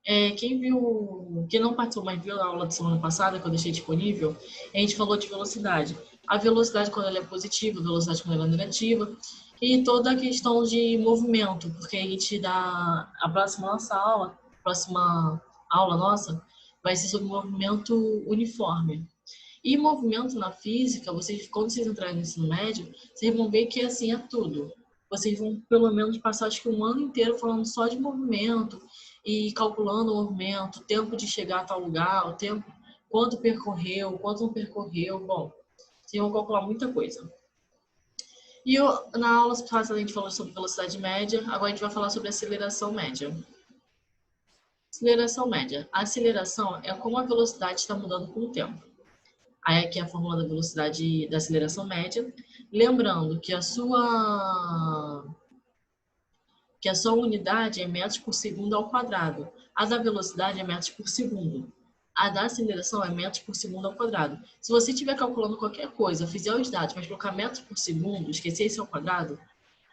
Quem não participou, mas viu a aula de semana passada, que eu deixei disponível, a gente falou de velocidade. A velocidade quando ela é positiva, a velocidade quando ela é negativa, e toda a questão de movimento, porque a gente dá a próxima aula nossa, vai ser sobre movimento uniforme. E movimento na física, quando vocês entrarem no ensino médio, vocês vão ver que assim é tudo. Vocês vão pelo menos passar acho que um ano inteiro falando só de movimento e calculando o movimento, o tempo de chegar a tal lugar, o tempo, quanto percorreu, quanto não percorreu. Bom, vocês vão calcular muita coisa. Na aula passada a gente falou sobre velocidade média, agora a gente vai falar sobre aceleração média. Aceleração média. A aceleração é como a velocidade está mudando com o tempo. Aí aqui é a fórmula da velocidade da aceleração média. Lembrando que a sua unidade é metros por segundo ao quadrado. A da velocidade é metros por segundo. A da aceleração é metros por segundo ao quadrado. Se você estiver calculando qualquer coisa, fizer os dados, mas colocar metros por segundo, esquecer esse ao quadrado,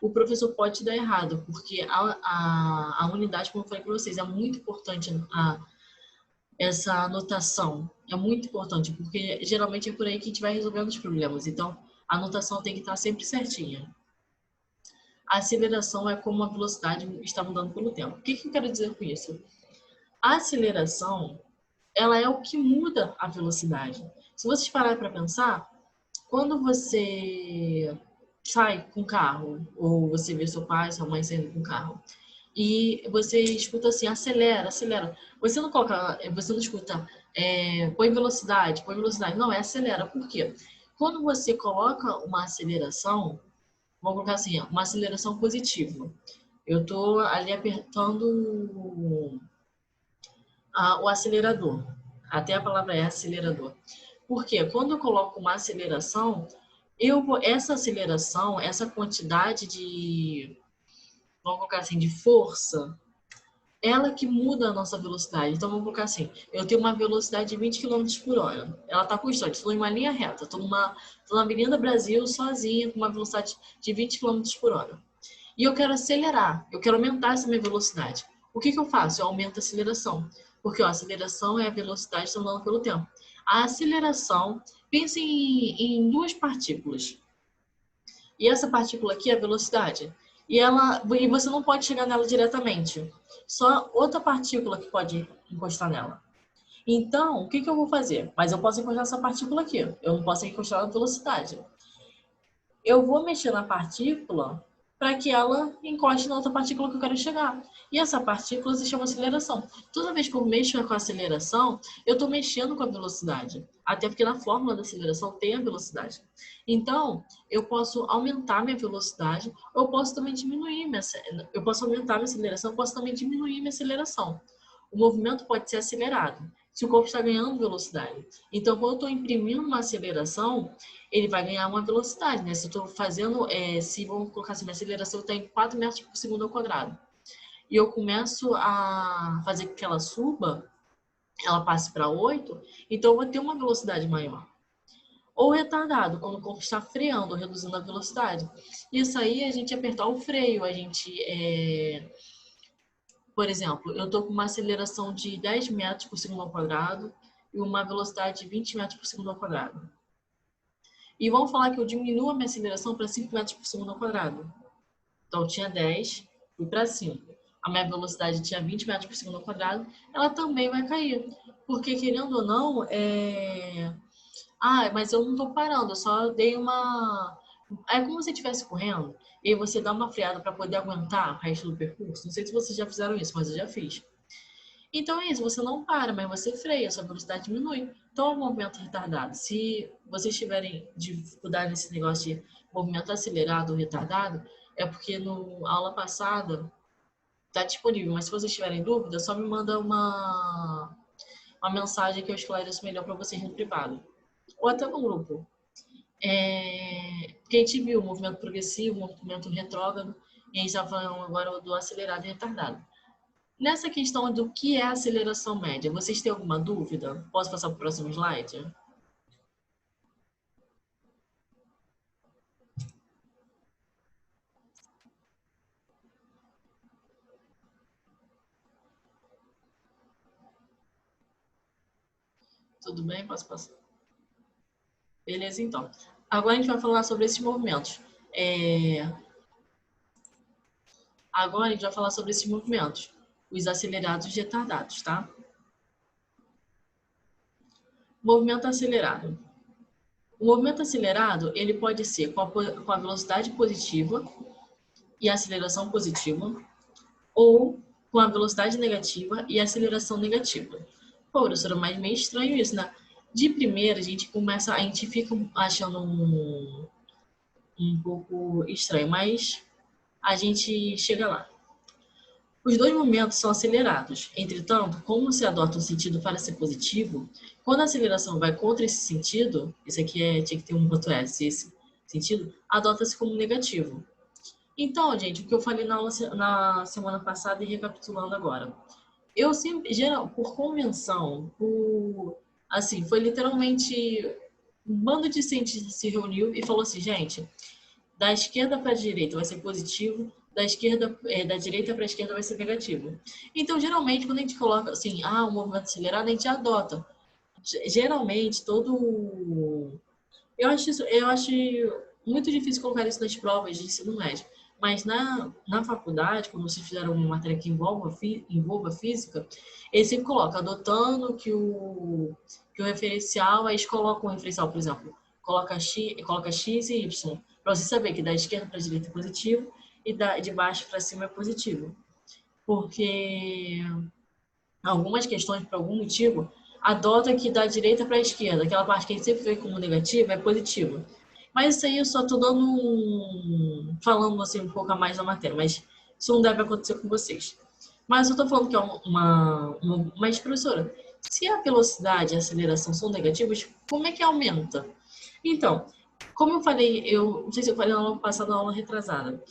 o professor pode te dar errado, porque a unidade, como eu falei para vocês, é muito importante essa anotação. É muito importante, porque geralmente é por aí que a gente vai resolvendo os problemas. Então, a anotação tem que estar sempre certinha. A aceleração é como a velocidade está mudando pelo tempo. O que eu quero dizer com isso? A aceleração, ela é o que muda a velocidade. Se vocês pararem para pensar, quando você sai com carro, ou você vê seu pai, sua mãe saindo com carro, e você escuta assim, acelera, acelera. Você não escuta, põe velocidade. Não, é acelera. Por quê? Quando você coloca uma aceleração, vamos colocar assim, uma aceleração positiva. Eu estou ali apertando o acelerador. Até a palavra é acelerador. Porque quando eu coloco uma aceleração, essa aceleração, essa quantidade vamos colocar assim, de força, ela que muda a nossa velocidade. Então, vamos colocar assim, eu tenho uma velocidade de 20 quilômetros por hora. Ela está constante, estou em uma linha reta, estou na Avenida Brasil sozinha, com uma velocidade de 20 quilômetros por hora. E eu quero acelerar, eu quero aumentar essa minha velocidade. O que eu faço? Eu aumento a aceleração. Porque a aceleração é a velocidade andando pelo tempo. A aceleração, pense em duas partículas. E essa partícula aqui é a velocidade. E você não pode chegar nela diretamente. Só outra partícula que pode encostar nela. Então, o que eu vou fazer? Mas eu posso encostar essa partícula aqui. Eu não posso encostar na velocidade. Eu vou mexer na partícula para que ela encoste na outra partícula que eu quero chegar. E essa partícula se chama aceleração. Toda vez que eu mexo com a aceleração, eu estou mexendo com a velocidade. Até porque na fórmula da aceleração tem a velocidade. Então, eu posso aumentar minha velocidade, ou eu posso também eu posso aumentar minha aceleração, eu posso também diminuir minha aceleração. O movimento pode ser acelerado, se o corpo está ganhando velocidade. Então, quando eu estou imprimindo uma aceleração, ele vai ganhar uma velocidade, né? Se eu estou fazendo, se vamos colocar assim, minha aceleração está em 4 metros por segundo ao quadrado, e eu começo a fazer com que ela suba, ela passe para 8, então eu vou ter uma velocidade maior. Ou retardado, quando o corpo está freando ou reduzindo a velocidade. Isso aí a gente apertar o freio, por exemplo, eu estou com uma aceleração de 10 metros por segundo ao quadrado e uma velocidade de 20 metros por segundo ao quadrado. E vamos falar que eu diminuo a minha aceleração para 5 metros por segundo ao quadrado. Então, eu tinha 10, fui para 5. A minha velocidade tinha 20 metros por segundo ao quadrado, ela também vai cair. Porque, querendo ou não, mas eu não estou parando, eu só dei uma... É como se você estivesse correndo e você dá uma freada para poder aguentar o resto do percurso. Não sei se vocês já fizeram isso, mas eu já fiz. Então é isso, você não para, mas você freia, sua velocidade diminui. Então é um movimento retardado. Se vocês tiverem dificuldade nesse negócio de movimento acelerado ou retardado, é porque na aula passada está disponível. Mas se vocês tiverem dúvida, só me manda uma mensagem que eu esclareço melhor para vocês no privado. Ou até no grupo. Porque a gente viu o movimento progressivo, o movimento retrógrado, e a gente está falando agora do acelerado e retardado. Nessa questão do que é aceleração média, vocês têm alguma dúvida? Posso passar para o próximo slide? Tudo bem? Posso passar? Beleza, então. Agora a gente vai falar sobre esses movimentos. Agora a gente vai falar sobre esses movimentos. Os acelerados e retardados, tá? Movimento acelerado. O movimento acelerado, ele pode ser com a velocidade positiva e aceleração positiva, ou com a velocidade negativa e aceleração negativa. Pô, professora, mas meio estranho isso, né? De primeira, a gente fica achando um pouco estranho, mas a gente chega lá. Os dois momentos são acelerados. Entretanto, como se adota um sentido para ser positivo, quando a aceleração vai contra esse sentido, isso aqui tinha que ter um ponto S, esse sentido, adota-se como negativo. Então, gente, o que eu falei na semana passada e recapitulando agora. Eu sempre, por convenção, assim, foi literalmente um bando de cientistas se reuniu e falou assim, gente, da esquerda para a direita vai ser positivo, da direita para a esquerda vai ser negativo. Então, geralmente, quando a gente coloca assim, um movimento acelerado, a gente adota. Geralmente, eu acho muito difícil colocar isso nas provas de ensino médio. Mas na faculdade, quando vocês fizeram uma matéria que envolva física, eles sempre colocam, adotando que o referencial, aí eles colocam o referencial, por exemplo, coloca X e Y, para você saber que da esquerda para a direita é positivo e de baixo para cima é positivo. Porque algumas questões, por algum motivo, adotam que da direita para a esquerda, aquela parte que a gente sempre vê como negativa, é positiva. Mas isso aí eu só estou falando assim um pouco a mais da matéria, mas isso não deve acontecer com vocês. Mas eu estou falando que é mas, professora, se a velocidade e a aceleração são negativas, como é que aumenta? Então, como eu falei, eu não sei se eu falei na aula passada ou na aula retrasada,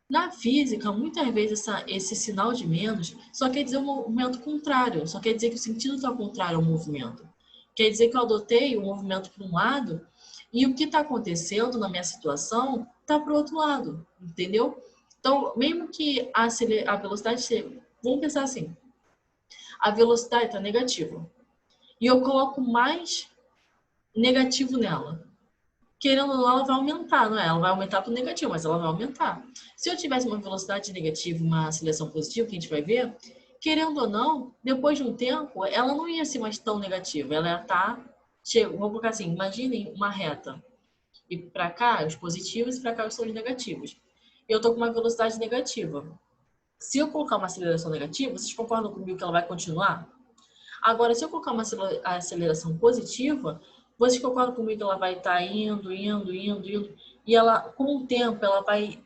na física, muitas vezes esse sinal de menos só quer dizer um movimento contrário, só quer dizer que o sentido está contrário ao movimento. Quer dizer que eu adotei o movimento para um lado e o que está acontecendo na minha situação está para o outro lado, entendeu? Então, mesmo que a velocidade, vamos pensar assim, a velocidade está negativa e eu coloco mais negativo nela. Querendo ou não, ela vai aumentar, não é? Ela vai aumentar para o negativo, mas ela vai aumentar. Se eu tivesse uma velocidade negativa e uma aceleração positiva, que a gente vai ver, querendo ou não, depois de um tempo, ela não ia ser mais tão negativa. Ela ia estar... Vou colocar assim, imaginem uma reta. E para cá, os positivos, e para cá, são os negativos. Eu estou com uma velocidade negativa. Se eu colocar uma aceleração negativa, vocês concordam comigo que ela vai continuar? Agora, se eu colocar uma aceleração positiva, vocês concordam comigo que ela vai estar indo, e ela, com o tempo, ela vai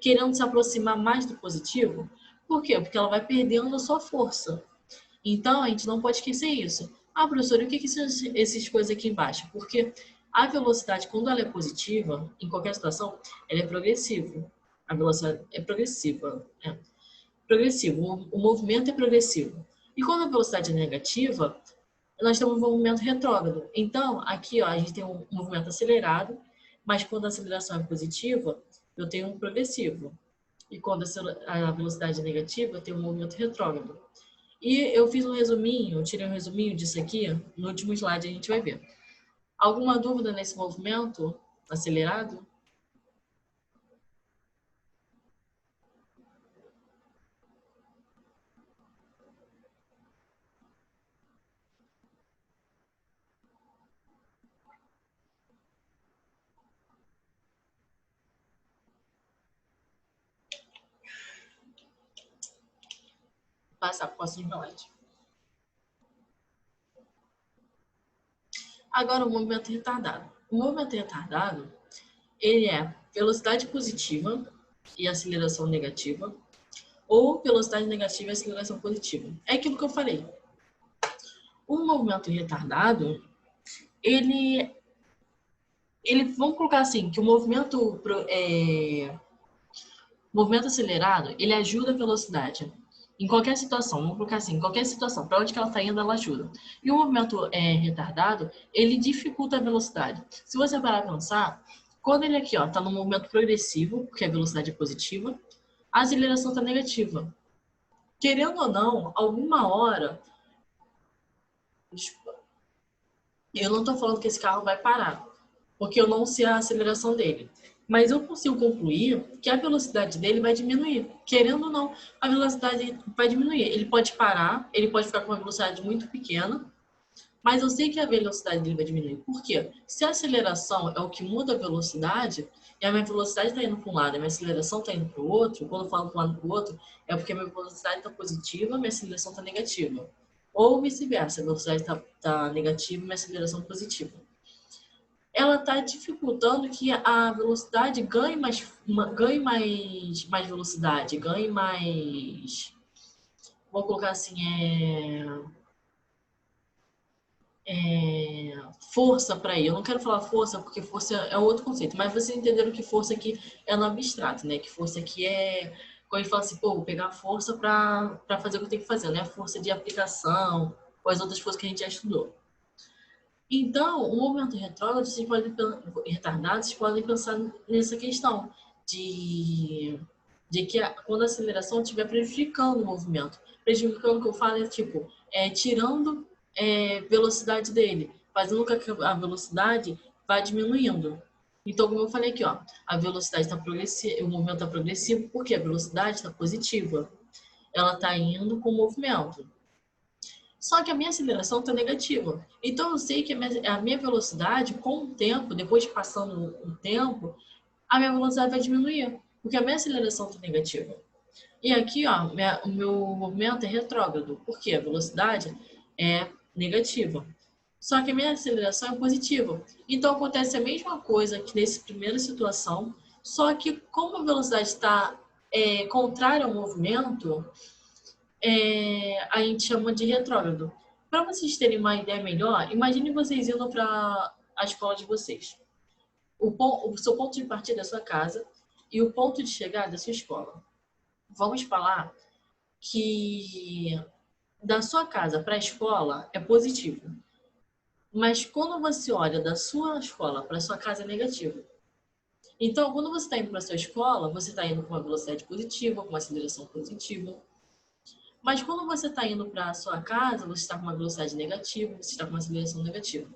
querendo se aproximar mais do positivo? Por quê? Porque ela vai perdendo a sua força. Então, a gente não pode esquecer isso. Professor, e o que são essas coisas aqui embaixo? Porque a velocidade, quando ela é positiva, em qualquer situação, ela é progressiva. A velocidade é progressiva. Progressivo. O movimento é progressivo. E quando a velocidade é negativa, nós temos um movimento retrógrado. Então, aqui ó, a gente tem um movimento acelerado, mas quando a aceleração é positiva, eu tenho um progressivo. E quando a velocidade é negativa, eu tenho um movimento retrógrado. E eu fiz um resuminho, eu tirei um resuminho disso aqui, no último slide a gente vai ver. Alguma dúvida nesse movimento acelerado? Passar para o próximo slide. Agora, o movimento retardado. O movimento retardado, ele é velocidade positiva e aceleração negativa, ou velocidade negativa e aceleração positiva. É aquilo que eu falei. O movimento retardado, ele vamos colocar assim, que o movimento acelerado, ele ajuda a velocidade. Em qualquer situação, vamos colocar assim, em qualquer situação, para onde que ela está indo, ela ajuda. E o movimento retardado, ele dificulta a velocidade. Se você parar para pensar, quando ele aqui está no movimento progressivo, porque a velocidade é positiva, a aceleração está negativa. Querendo ou não, alguma hora, Eu não estou falando que esse carro vai parar, porque eu não sei a aceleração dele. Mas eu consigo concluir que a velocidade dele vai diminuir. Querendo ou não, a velocidade vai diminuir. Ele pode parar, ele pode ficar com uma velocidade muito pequena, mas eu sei que a velocidade dele vai diminuir. Por quê? Se a aceleração é o que muda a velocidade, e a minha velocidade está indo para um lado, e a minha aceleração está indo para o outro, quando eu falo para um lado para o outro, é porque a minha velocidade está positiva, a minha aceleração está negativa. Ou vice-versa, a velocidade está negativa e minha aceleração positiva. Ela está dificultando que a velocidade ganhe mais velocidade, ganhe mais. Vou colocar assim, força para ir. Eu não quero falar força, porque força é outro conceito, mas vocês entenderam que força aqui é no abstrato, né? Que força aqui é. Quando a gente fala assim, pô, vou pegar força para fazer o que eu tenho que fazer, né? Força de aplicação, ou as outras coisas que a gente já estudou. Então, o movimento retrógrado, retardado, vocês podem pensar nessa questão de que quando a aceleração estiver prejudicando o movimento. Prejudicando, o que eu falo é tipo, tirando velocidade dele, fazendo com que a velocidade vá diminuindo. Então, como eu falei aqui, ó, a velocidade está progressiva, o movimento está progressivo, porque a velocidade está positiva. Ela está indo com o movimento. Só que a minha aceleração está negativa. Então eu sei que a minha velocidade, com o tempo, depois de passando o tempo, a minha velocidade vai diminuir, porque a minha aceleração está negativa. E aqui, ó, o meu movimento é retrógrado, porque a velocidade é negativa. Só que a minha aceleração é positiva. Então acontece a mesma coisa que nessa primeira situação, só que como a velocidade está contrária ao movimento, a gente chama de retrógrado. Para vocês terem uma ideia melhor, imagine vocês indo para a escola de vocês. O seu ponto de partida é a sua casa e o ponto de chegada é a sua escola. Vamos falar que da sua casa para a escola é positivo. Mas quando você olha da sua escola para a sua casa é negativo. Então, quando você está indo para a sua escola, você está indo com uma velocidade positiva, com uma aceleração positiva. Mas quando você está indo para a sua casa, você está com uma velocidade negativa, você está com uma aceleração negativa.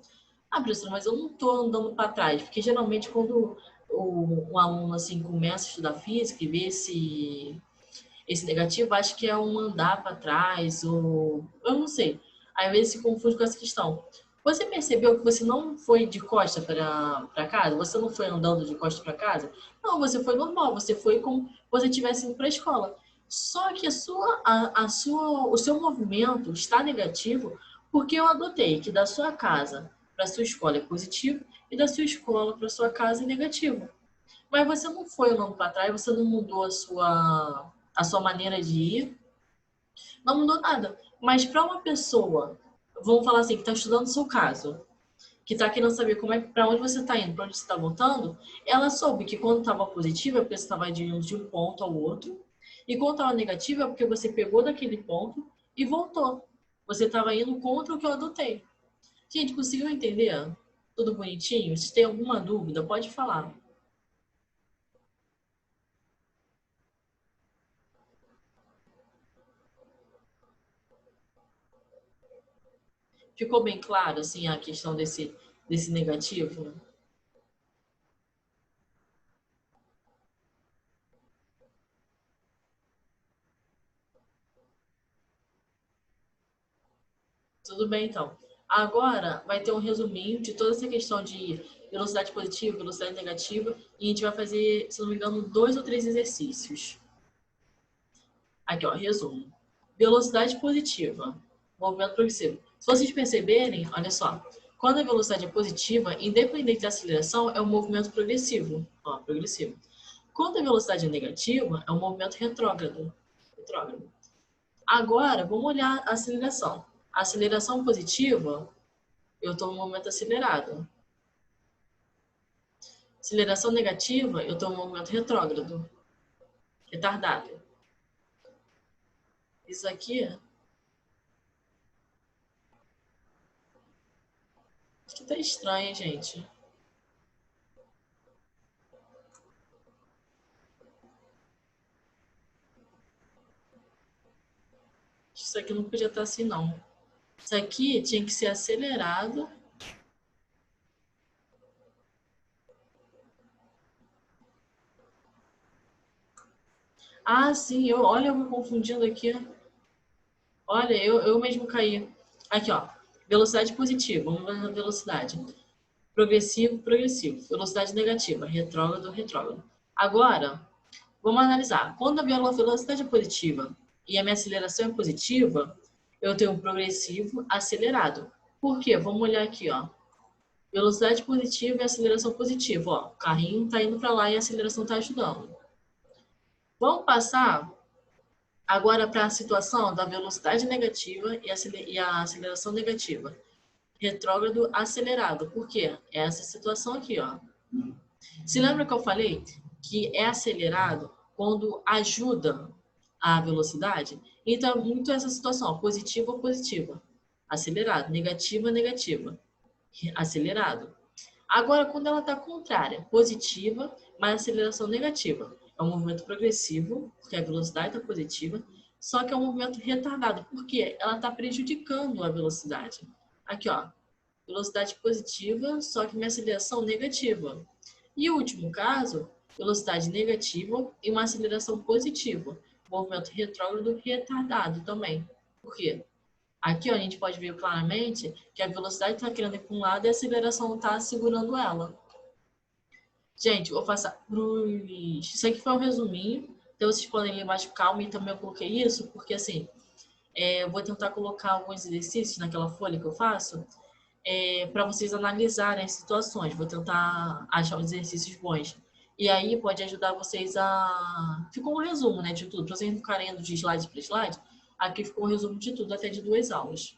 Ah, professora, mas eu não estou andando para trás, porque geralmente quando o aluno assim começa a estudar física e vê esse negativo, acho que é um andar para trás, ou eu não sei. Aí, às vezes se confunde com essa questão. Você percebeu que você não foi de costa para casa? Você não foi andando de costa para casa? Não, você foi normal, você foi como se você estivesse indo para a escola. Só que o seu movimento está negativo porque eu adotei que da sua casa para a sua escola é positivo e da sua escola para a sua casa é negativo. Mas você não foi andando para trás, você não mudou a sua maneira de ir, não mudou nada. Mas para uma pessoa, vamos falar assim, que está estudando o seu caso, que está querendo saber para onde você está indo, para onde você está voltando, ela soube que quando estava positiva é porque você estava indo de um ponto ao outro, e quando estava negativa é porque você pegou daquele ponto e voltou. Você estava indo contra o que eu adotei. Gente, conseguiu entender? Tudo bonitinho? Se tem alguma dúvida, pode falar. Ficou bem claro, assim, a questão desse negativo? Tudo bem, então. Agora vai ter um resuminho de toda essa questão de velocidade positiva, velocidade negativa, e a gente vai fazer, se não me engano, 2 ou 3 exercícios. Aqui, ó, resumo. Velocidade positiva, movimento progressivo. Se vocês perceberem, olha só, quando a velocidade é positiva, independente da aceleração, é um movimento progressivo. Ó, progressivo. Quando a velocidade é negativa, é um movimento retrógrado. Retrógrado. Agora, vamos olhar a aceleração. A aceleração positiva, eu estou no momento acelerado. Aceleração negativa, eu estou no momento retrógrado, retardado. Isso aqui, acho que tá estranho, hein, gente. Isso aqui não podia estar assim, não. Isso aqui tinha que ser acelerado Ah, sim, olha, eu me confundindo aqui. Olha, eu mesmo caí. Aqui, ó. Velocidade positiva, vamos ver a velocidade. Progressivo, progressivo. Velocidade negativa, retrógrado, retrógrado. Agora, vamos analisar. Quando a minha velocidade é positiva e a minha aceleração é positiva, eu tenho um progressivo acelerado. Por quê? Vamos olhar aqui, ó. Velocidade positiva e aceleração positiva. Ó, o carrinho está indo para lá e a aceleração está ajudando. Vamos passar agora para a situação da velocidade negativa e a aceleração negativa. Retrógrado acelerado. Por quê? É essa situação aqui, ó. Se lembra que eu falei que é acelerado quando ajuda a velocidade? Então, é muito essa situação, positiva ou positiva. Acelerado, negativa, negativa. Acelerado. Agora, quando ela está contrária, positiva, mas aceleração negativa. É um movimento progressivo, porque a velocidade está positiva, só que é um movimento retardado, porque ela está prejudicando a velocidade. Aqui, ó, velocidade positiva, só que minha aceleração negativa. E o último caso, velocidade negativa e uma aceleração positiva. Movimento retrógrado retardado também. Por quê? Aqui ó, a gente pode ver claramente que a velocidade está querendo ir para um lado e a aceleração está segurando ela. Gente, vou passar cruz. Isso aqui foi um resuminho. Então vocês podem ler mais calma e também eu coloquei isso, porque assim, eu vou tentar colocar alguns exercícios naquela folha que eu faço para vocês analisarem as situações. Vou tentar achar os exercícios bons. E aí pode ajudar vocês a... Ficou um resumo, né, de tudo. Para vocês não ficarem indo de slide para slide, aqui ficou um resumo de tudo, até de 2 aulas.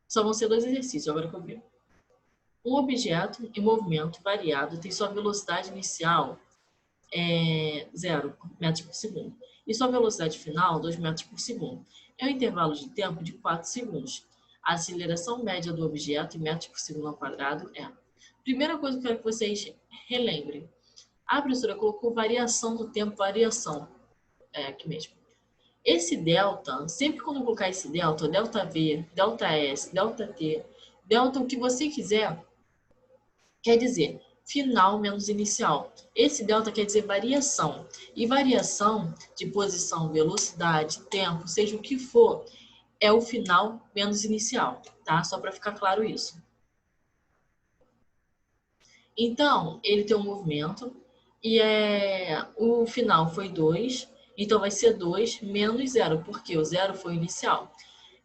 Só vão ser 2 exercícios, agora que eu vi. Um objeto em movimento variado tem sua velocidade inicial 0 metros por segundo e sua velocidade final 2 metros por segundo. É um intervalo de tempo de 4 segundos. A aceleração média do objeto em metros por segundo ao quadrado é... Primeira coisa que eu quero que vocês relembrem. A professora colocou variação do tempo, variação. É aqui mesmo. Esse delta, sempre quando eu colocar esse delta, delta V, delta S, delta T, delta o que você quiser, quer dizer final menos inicial. Esse delta quer dizer variação. E variação de posição, velocidade, tempo, seja o que for, é o final menos inicial, tá? Só para ficar claro isso. Então, ele tem um movimento e o final foi 2, então vai ser 2 menos 0, porque o 0 foi o inicial.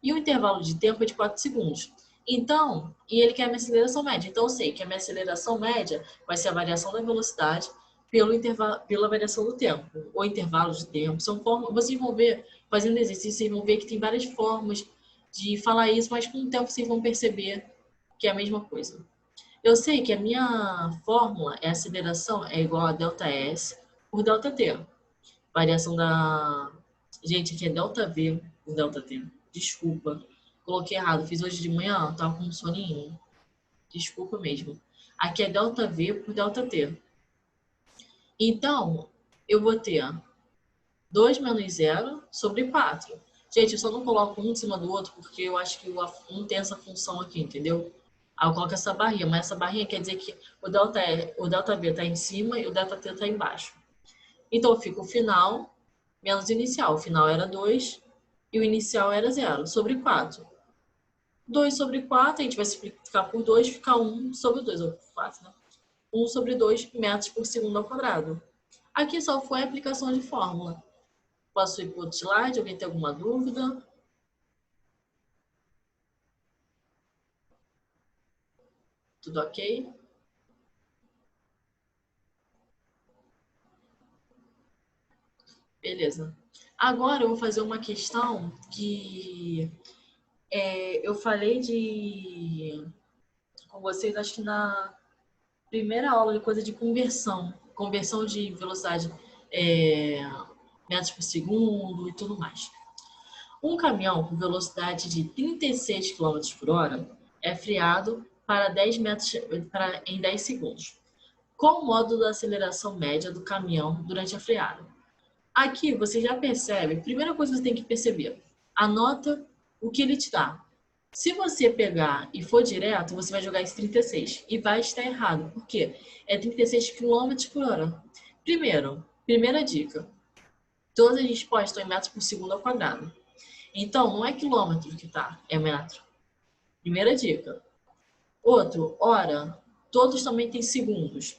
E o intervalo de tempo é de 4 segundos. Então, e ele quer a minha aceleração média. Então, eu sei que a minha aceleração média vai ser a variação da velocidade pela variação do tempo, ou intervalo de tempo. São formas, vocês vão ver, fazendo exercício, vocês vão ver que tem várias formas de falar isso, mas com o tempo vocês vão perceber que é a mesma coisa. Eu sei que a minha fórmula é aceleração é igual a delta S por delta T. Variação da... Gente, aqui é delta V por delta T. Desculpa. Coloquei errado. Fiz hoje de manhã, tava com um soninho. Desculpa mesmo. Aqui é delta V por delta T. Então, eu vou ter 2 menos 0 sobre 4. Gente, eu só não coloco um em cima do outro porque eu acho que um tem essa função aqui, entendeu? Aí eu coloco essa barrinha, mas essa barrinha quer dizer que o delta V está em cima e o delta T está embaixo. Então, fica o final menos o inicial. O final era 2 e o inicial era 0, sobre 4. 2 sobre 4, a gente vai simplificar por 2, fica 1 sobre 2, ou 4, né? 1 sobre 2 metros por segundo ao quadrado. Aqui só foi a aplicação de fórmula. Posso ir para o outro slide? Alguém tem alguma dúvida? Tudo ok? Beleza. Agora eu vou fazer uma questão que eu falei com vocês, acho que na primeira aula de coisa de conversão. Conversão de velocidade metros por segundo e tudo mais. Um caminhão com velocidade de 36 km por hora é freado para 10 metros em 10 segundos. Qual o modo da aceleração média do caminhão durante a freada? Aqui você já percebe, primeira coisa que você tem que perceber, anota o que ele te dá. Se você pegar e for direto, você vai jogar esse 36 e vai estar errado. Por quê? É 36 km por hora. Primeiro, Primeira dica. Todas as respostas estão em metros por segundo ao quadrado. Então, não é quilômetro que tá, é metro. Primeira dica. Outro, hora. Todos também têm segundos.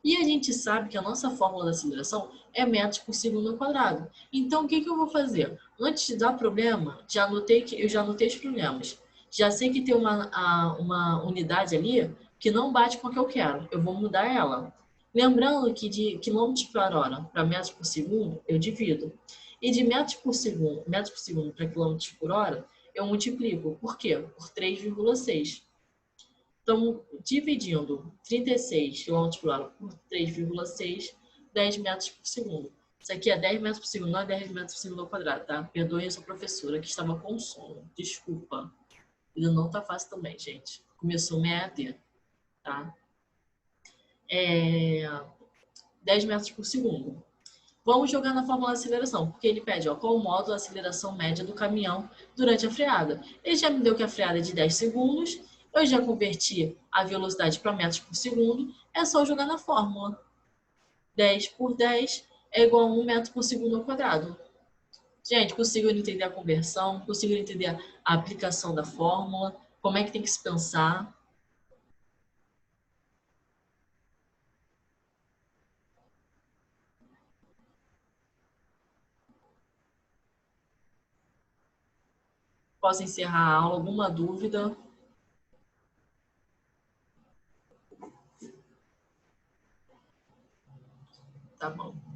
E a gente sabe que a nossa fórmula da aceleração é metros por segundo ao quadrado. Então, o que eu vou fazer? Antes de dar problema, eu já anotei os problemas. Já sei que tem uma unidade ali que não bate com a que eu quero. Eu vou mudar ela. Lembrando que de quilômetros por hora para metros por segundo, eu divido. E de metros por segundo para quilômetros por hora, eu multiplico. Por quê? Por 3,6. Então, dividindo 36 km por hora por 3,6, 10 metros por segundo. Isso aqui é 10 metros por segundo, não é 10 metros por segundo ao quadrado, tá? Perdoe a sua professora que estava com sono. Desculpa. Ainda não tá fácil também, gente. Começou minha EAD, tá? 10 metros por segundo. Vamos jogar na fórmula de aceleração, porque ele pede, ó, qual o módulo de aceleração média do caminhão durante a freada. Ele já me deu que a freada é de 10 segundos, eu já converti a velocidade para metros por segundo, é só jogar na fórmula. 10 por 10 é igual a 1 metro por segundo ao quadrado. Gente, conseguiram entender a conversão? Conseguiram entender a aplicação da fórmula? Como é que tem que se pensar? Posso encerrar a aula? Alguma dúvida? Tá bom.